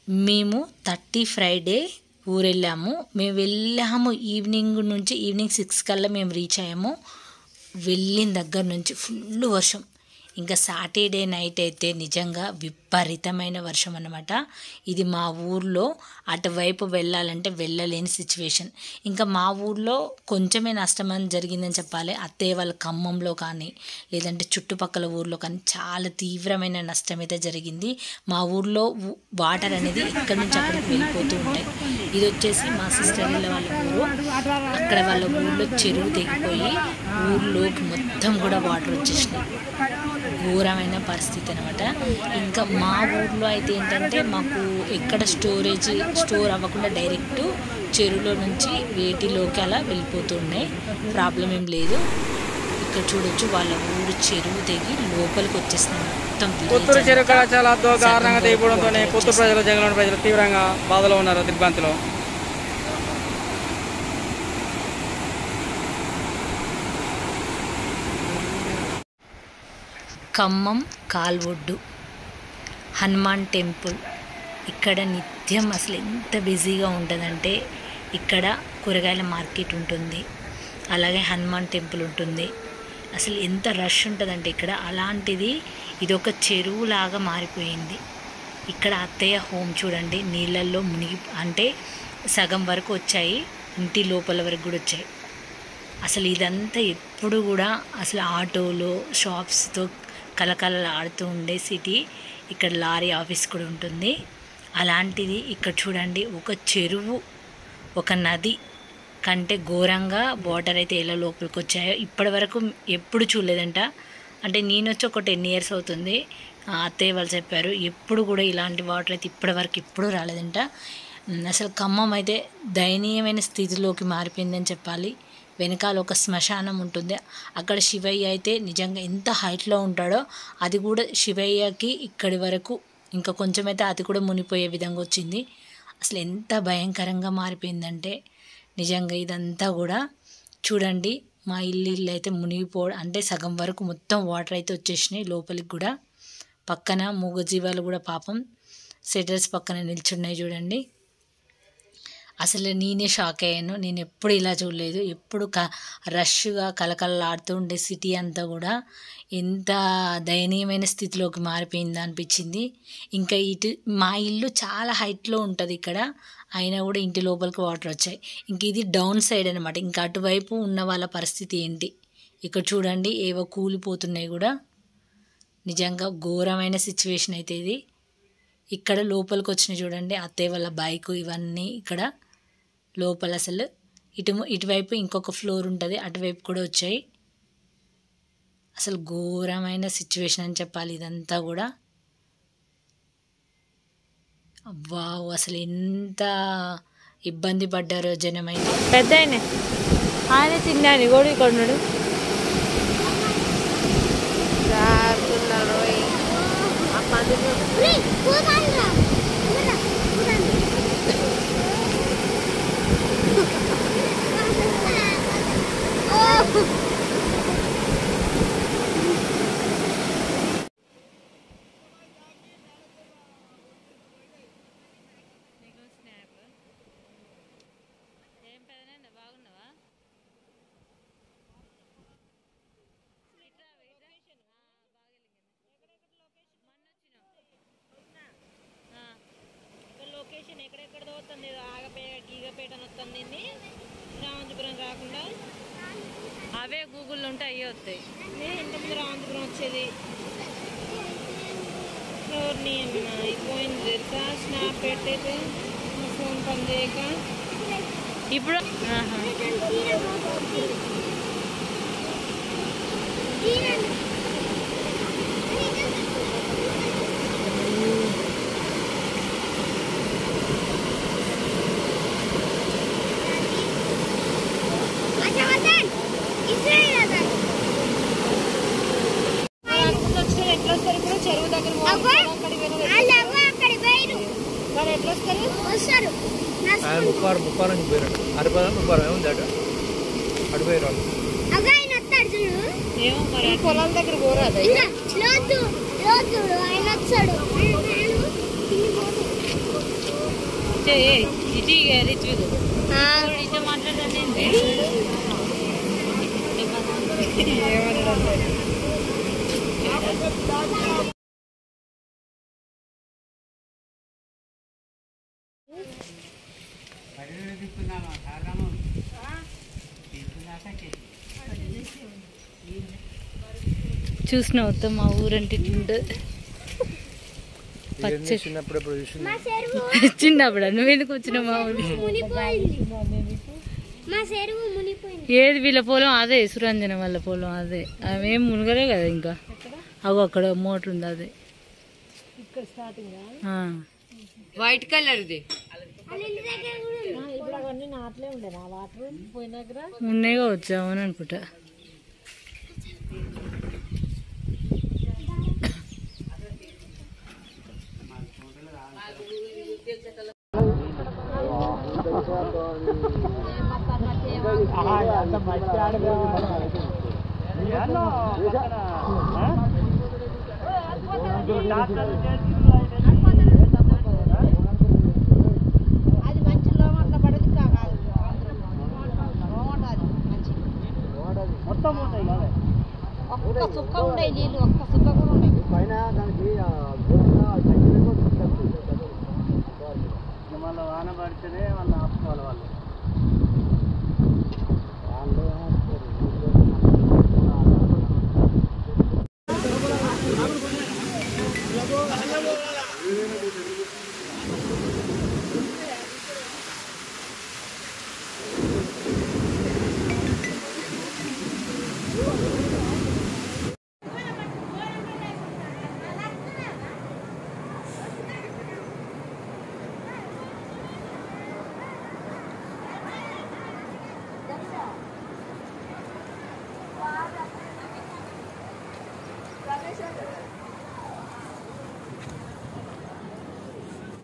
మేము 30 ఫ్రైడే ఊరెళ్ళాము. మేము వెళ్ళాము ఈవినింగ్ 6 కల్లా మేము రీచ్ అయ్యాము. వెళ్ళిన దగ్గర నుంచి ఫుల్ వర్షం. ఇంకా సాటర్డే నైట్ అయితే నిజంగా విపరీతమైన వర్షం అన్నమాట. ఇది మా ఊర్లో అటువైపు వెళ్ళాలంటే వెళ్ళలేని సిచ్యువేషన్. ఇంకా మా ఊర్లో కొంచెమే నష్టం అని జరిగిందని చెప్పాలి. అత్తయ్య వాళ్ళ ఖమ్మంలో కానీ లేదంటే చుట్టుపక్కల ఊర్లో కానీ చాలా తీవ్రమైన నష్టం అయితే జరిగింది. మా ఊర్లో వాటర్ అనేది ఇక్కడి నుంచి అక్కడికి వెళ్ళిపోతూ ఉంటాయి. ఇది వచ్చేసి మా సిస్టర్ వాళ్ళ ఊరు. అక్కడ వాళ్ళ ఊర్లో చెరువు తెగిపోయి ఊర్లోకి మొత్తం కూడా వాటర్ వచ్చేసినాయి. ఘోరమైన పరిస్థితి అనమాట. ఇంకా మా ఊర్లో అయితే ఏంటంటే మాకు ఎక్కడ స్టోర్ అవ్వకుండా డైరెక్ట్ చెరువులో నుంచి వేటిలోకి అలా వెళ్ళిపోతున్నాయి. ప్రాబ్లం ఏం లేదు. ఇక్కడ చూడొచ్చు వాళ్ళ ఊరు చెరువు తెగి లోపలికి వచ్చేస్తున్నాయి. మొత్తం పుత్తూరు చెరువు కూడా చాలా దారుణంగా తెగిపోవడంతోనే పుత్తూరు ప్రజలు జగన్ ప్రజలు తీవ్రంగా బాధలో ఉన్నారు, దిగ్భ్రాంతిలో. ఖమ్మం కాల్వొడ్డు హనుమాన్ టెంపుల్ ఇక్కడ నిత్యం అసలు ఎంత బిజీగా ఉంటుందంటే ఇక్కడ కూరగాయల మార్కెట్ ఉంటుంది, అలాగే హనుమాన్ టెంపుల్ ఉంటుంది. అసలు ఎంత రష్ ఉంటుందంటే ఇక్కడ. అలాంటిది ఇదొక చెరువులాగా మారిపోయింది. ఇక్కడ అత్తయ్య హోమ్ చూడండి, నీళ్ళల్లో మునిగి అంటే సగం వరకు వచ్చాయి, ఇంటి లోపల వరకు కూడా వచ్చాయి. అసలు ఇదంతా ఎప్పుడు కూడా అసలు ఆటోలో షాప్స్తో కలకలలాడుతూ ఉండే సిటీ. ఇక్కడ లారీ ఆఫీస్ కూడా ఉంటుంది. అలాంటిది ఇక్కడ చూడండి, ఒక చెరువు ఒక నది కంటే ఘోరంగా వాటర్ అయితే ఎలా లోపలికి వచ్చాయో ఇప్పటి వరకు ఎప్పుడు చూడలేదంట. అంటే నేను వచ్చి ఒక 10 years అవుతుంది. అత్తయ్య వాళ్ళు చెప్పారు ఎప్పుడు కూడా ఇలాంటి వాటర్ అయితే ఇప్పటి వరకు ఎప్పుడూ రాలేదంట. అసలు ఖమ్మం అయితే దయనీయమైన స్థితిలోకి మారిపోయిందని చెప్పాలి. వెనకాల ఒక శ్మశానం ఉంటుంది. అక్కడ శివయ్య అయితే నిజంగా ఎంత హైట్లో ఉంటాడో అది కూడా శివయ్యకి ఇక్కడి వరకు ఇంకా కొంచెం అయితే అది కూడా మునిపోయే విధంగా వచ్చింది. అసలు ఎంత భయంకరంగా మారిపోయిందంటే నిజంగా ఇదంతా కూడా చూడండి. మా ఇల్లు అయితే మునిగిపోవడం అంటే సగం వరకు మొత్తం వాటర్ అయితే వచ్చేసినాయి లోపలికి కూడా. పక్కన మూగజీవాలు కూడా పాపం షెటర్స్ పక్కన నిల్చున్నాయి చూడండి. అసలు నేనే షాక్ అయ్యాను. నేను ఎప్పుడు ఇలా చూడలేదు. ఎప్పుడు రష్గా కలకలలాడుతూ ఉండే సిటీ అంతా కూడా ఎంత దయనీయమైన స్థితిలోకి మారిపోయిందా అనిపించింది. ఇంకా మా ఇల్లు చాలా హైట్లో ఉంటుంది ఇక్కడ, అయినా కూడా ఇంటి లోపలికి వాటర్ వచ్చాయి. ఇంక ఇది డౌన్ సైడ్ అనమాట. ఇంకా అటువైపు ఉన్న వాళ్ళ పరిస్థితి ఏంటి ఇక్కడ చూడండి, ఏవో కూలిపోతున్నాయి కూడా. నిజంగా ఘోరమైన సిచ్యువేషన్ అయితే ఇది. ఇక్కడ లోపలికి వచ్చినాయి చూడండి అత్తయ్య వాళ్ళ బైకు ఇవన్నీ ఇక్కడ లోపల. అసలు ఇటువైపు ఇంకొక ఫ్లోర్ ఉంటుంది, అటువైపు కూడా వచ్చాయి. అసలు ఘోరమైన సిచ్యువేషన్ అని చెప్పాలి ఇదంతా కూడా. వావ్, అసలు ఎంత ఇబ్బంది పడ్డారో జనమైతే. పెద్ద ఆయన చిన్న కూడా ఇక్కడ ఉన్నాడు. లొకేషన్ ఎక్కడెక్కడో వస్తుంది, గీగపేట వస్తుంది, రామంతపురం కాకుండా అవే గూగుల్లో ఉంటే అయ్యే వస్తాయి. నేను ఇంతకుముందు రామంతపురం వచ్చేది ఎవరిని పోయింది తెలుసా, స్నాప్ పెట్టయితే ఫోన్ పని చేయక ఇప్పుడు చెరువు దగ్గర పొలాల దగ్గర పోరాదు. ఇటు రిత్విక్ ఇటు మాట్లాడతాను చూసిన వద్దాం మా ఊరంటే పచ్చ చిన్నప్పుడు నువ్వెందుకు వచ్చినావు మా ఊరు ఏది వీళ్ళ పొలం అదే సురంజన వాళ్ళ పొలం అదే అవేం మునగలే కదా ఇంకా అగో అక్కడ మోటర్ ఉంది అదే వైట్ కలర్ ఉన్నాయి కావచ్చు అవును అనుకుంటా అది మంచి లోమట్ల పడదు కాదు ఒక్క సుక్క ఉండే నీళ్ళు ఒక్క సుక్క కూడా ఉండే పైన దానికి మళ్ళీ వాన పడితేనే వాళ్ళు ఆపుకోవాలి వాళ్ళు